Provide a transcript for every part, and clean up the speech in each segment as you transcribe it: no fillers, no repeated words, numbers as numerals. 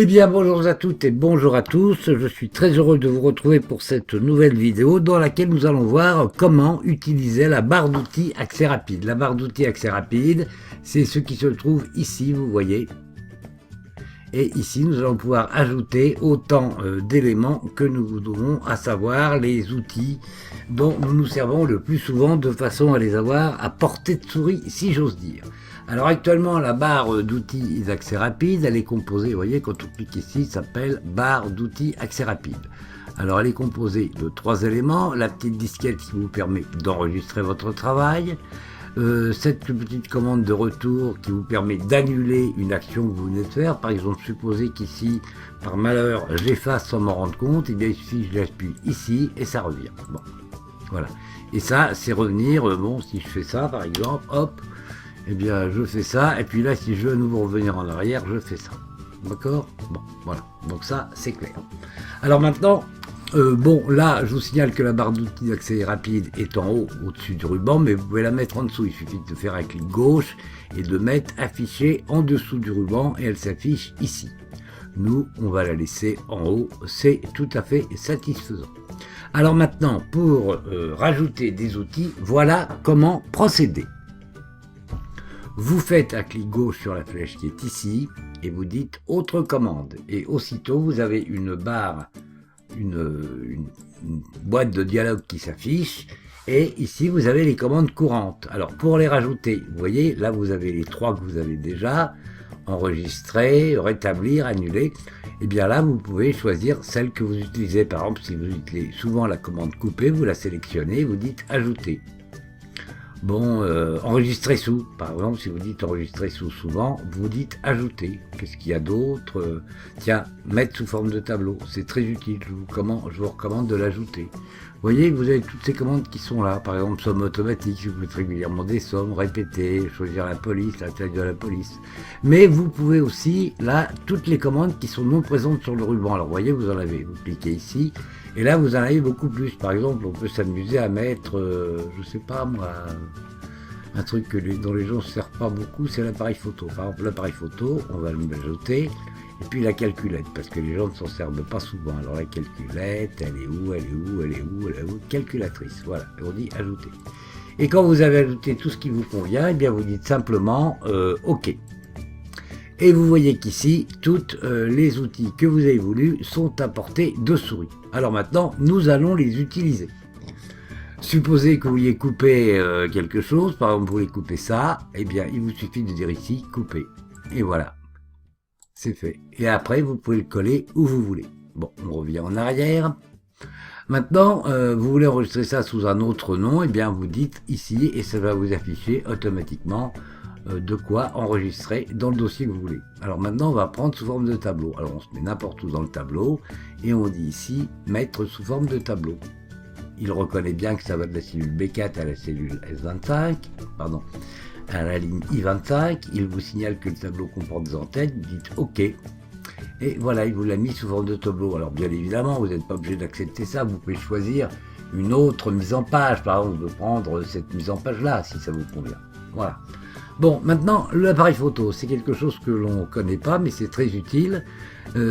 Eh bien, bonjour à toutes et bonjour à tous. Je suis très heureux de vous retrouver pour cette nouvelle vidéo dans laquelle nous allons voir comment utiliser la barre d'outils Accès Rapide. La barre d'outils Accès Rapide, c'est ce qui se trouve ici, vous voyez. Et ici, nous allons pouvoir ajouter autant d'éléments que nous voudrons, à savoir les outils dont nous nous servons le plus souvent de façon à les avoir à portée de souris, si j'ose dire. Alors actuellement, la barre d'outils Accès Rapide, elle est composée, vous voyez, quand on clique ici, ça s'appelle barre d'outils Accès Rapide. Alors elle est composée de 3 éléments, la petite disquette qui vous permet d'enregistrer votre travail, cette petite commande de retour qui vous permet d'annuler une action que vous venez de faire. Par exemple, supposez qu'ici, par malheur, j'efface sans m'en rendre compte, et bien il suffit que je l'appuie ici et ça revient. Bon, voilà. Et ça, c'est revenir, bon, si je fais ça par exemple, hop, eh bien je fais ça, et puis là, si je veux à nouveau revenir en arrière, je fais ça. D'accord? Bon, voilà. Donc ça, c'est clair. Alors maintenant, bon, là, je vous signale que la barre d'outils d'accès rapide est en haut, au-dessus du ruban, mais vous pouvez la mettre en dessous. Il suffit de faire un clic gauche et de mettre afficher en dessous du ruban, et elle s'affiche ici. Nous, on va la laisser en haut, c'est tout à fait satisfaisant. Alors maintenant, pour rajouter des outils, voilà comment procéder. Vous faites un clic gauche sur la flèche qui est ici, et vous dites « Autre commande ». Et aussitôt, vous avez une barre, une boîte de dialogue qui s'affiche, et ici, vous avez les commandes courantes. Alors, pour les rajouter, vous voyez, là, vous avez les 3 que vous avez déjà, enregistrer, rétablir, annuler. Et bien là, vous pouvez choisir celle que vous utilisez. Par exemple, si vous utilisez souvent la commande couper, vous la sélectionnez, vous dites « Ajouter ». Bon, enregistrer sous, par exemple, si vous dites enregistrer sous souvent, vous dites ajouter. Qu'est-ce qu'il y a d'autre? Tiens, mettre sous forme de tableau, c'est très utile, je vous recommande de l'ajouter. Vous voyez, vous avez toutes ces commandes qui sont là, par exemple, somme automatique, si vous faites régulièrement des sommes, répéter, choisir la police, la taille de la police. Mais vous pouvez aussi, là, toutes les commandes qui sont non présentes sur le ruban. Alors, vous voyez, vous en avez, vous cliquez ici, et là, vous en avez beaucoup plus. Par exemple, on peut s'amuser à mettre, je sais pas moi, un truc dont les gens ne se servent pas beaucoup, c'est l'appareil photo. Par exemple, l'appareil photo, on va l'ajouter, et puis la calculette, parce que les gens ne s'en servent pas souvent. Alors la calculette, elle est où, elle est où, elle est où, elle est où, calculatrice, voilà, et on dit ajouter. Et quand vous avez ajouté tout ce qui vous convient, eh bien vous dites simplement OK. Et vous voyez qu'ici, tous les outils que vous avez voulu sont à portée de souris. Alors maintenant, nous allons les utiliser. Supposez que vous vouliez couper quelque chose, par exemple vous voulez couper ça, eh bien il vous suffit de dire ici couper. Et voilà, c'est fait. Et après vous pouvez le coller où vous voulez. Bon, on revient en arrière. Maintenant, vous voulez enregistrer ça sous un autre nom, eh bien vous dites ici et ça va vous afficher automatiquement de quoi enregistrer dans le dossier que vous voulez. Alors maintenant on va prendre sous forme de tableau. Alors on se met n'importe où dans le tableau et on dit ici mettre sous forme de tableau. Il reconnaît bien que ça va de la cellule B4 à la cellule S25, pardon, à la ligne I25. Il vous signale que le tableau comporte des antennes, vous dites OK. Et voilà, il vous l'a mis sous forme de tableau. Alors bien évidemment, vous n'êtes pas obligé d'accepter ça, vous pouvez choisir une autre mise en page, par exemple, de prendre cette mise en page là, si ça vous convient. Voilà. Bon, maintenant, l'appareil photo, c'est quelque chose que l'on ne connaît pas, mais c'est très utile.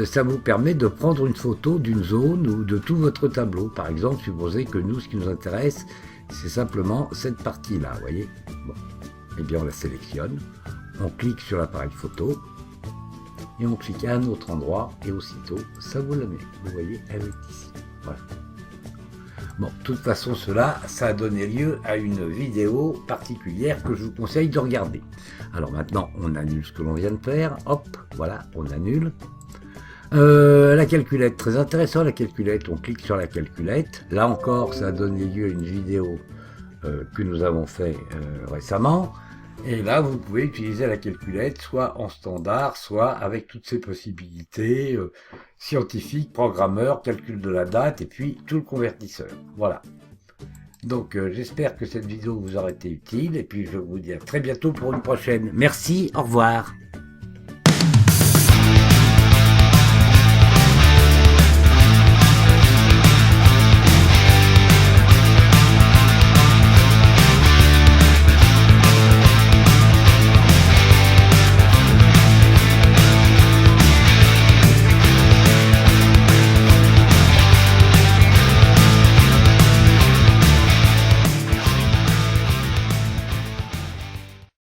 Ça vous permet de prendre une photo d'une zone ou de tout votre tableau. Par exemple, supposez que nous, ce qui nous intéresse, c'est simplement cette partie-là, vous voyez. Bon, eh bien, on la sélectionne, on clique sur l'appareil photo, et on clique à un autre endroit, et aussitôt, ça vous la met. Vous voyez, elle est ici. Voilà. Bon, de toute façon, cela, ça a donné lieu à une vidéo particulière que je vous conseille de regarder. Alors maintenant, on annule ce que l'on vient de faire. Hop, voilà, on annule. La calculette, très intéressant la calculette. On clique sur la calculette. Là encore, ça a donné lieu à une vidéo que nous avons fait récemment. Et là, vous pouvez utiliser la calculette soit en standard, soit avec toutes ces possibilités scientifiques, programmeur, calcul de la date et puis tout le convertisseur. Voilà. Donc j'espère que cette vidéo vous aura été utile et puis je vous dis à très bientôt pour une prochaine. Merci, au revoir.